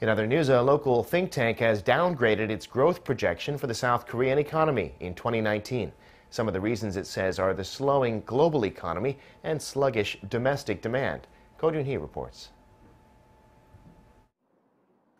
In other news, a local think tank has downgraded its growth projection for the South Korean economy in 2019. Some of the reasons it says are the slowing global economy and sluggish domestic demand. Roon-hee reports.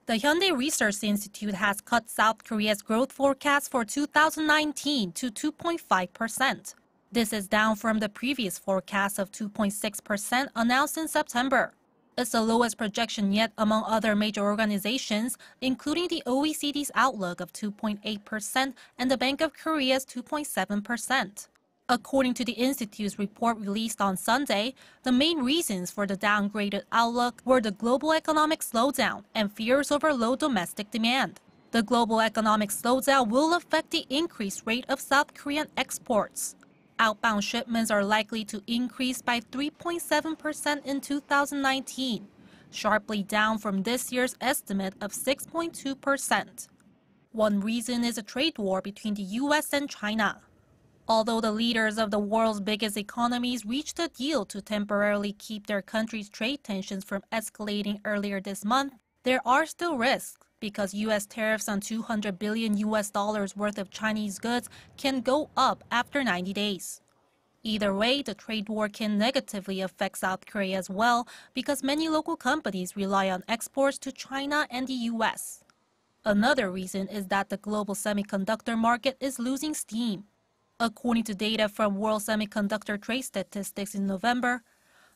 The Hyundai Research Institute has cut South Korea's growth forecast for 2019 to 2.5%. This is down from the previous forecast of 2.6% announced in September. It's the lowest projection yet among other major organizations, including the OECD's outlook of 2.8% and the Bank of Korea's 2.7%. According to the Institute's report released on Sunday, the main reasons for the downgraded outlook were the global economic slowdown and fears over low domestic demand. The global economic slowdown will affect the increased rate of South Korean exports. Outbound shipments are likely to increase by 3.7% in 2019, sharply down from this year's estimate of 6.2%. One reason is a trade war between the U.S. and China. Although the leaders of the world's biggest economies reached a deal to temporarily keep their countries' trade tensions from escalating earlier this month, there are still risks because U.S. tariffs on $200 billion worth of Chinese goods can go up after 90 days. Either way, the trade war can negatively affect South Korea as well because many local companies rely on exports to China and the U.S. Another reason is that the global semiconductor market is losing steam. According to data from World Semiconductor Trade Statistics in November,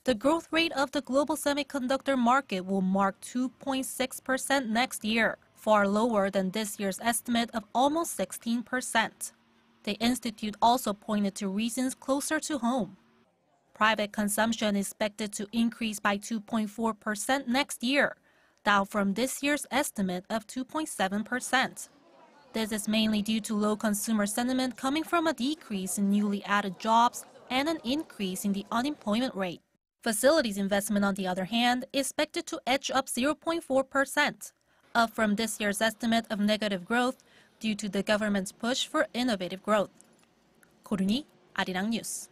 the growth rate of the global semiconductor market will mark 2.6% next year, far lower than this year's estimate of almost 16%. The Institute also pointed to reasons closer to home. Private consumption is expected to increase by 2.4% next year, down from this year's estimate of 2.7%. This is mainly due to low consumer sentiment coming from a decrease in newly added jobs and an increase in the unemployment rate. Facilities investment, on the other hand, is expected to edge up 0.4%, up from this year's estimate of negative growth due to the government's push for innovative growth. Roon-hee, Arirang News.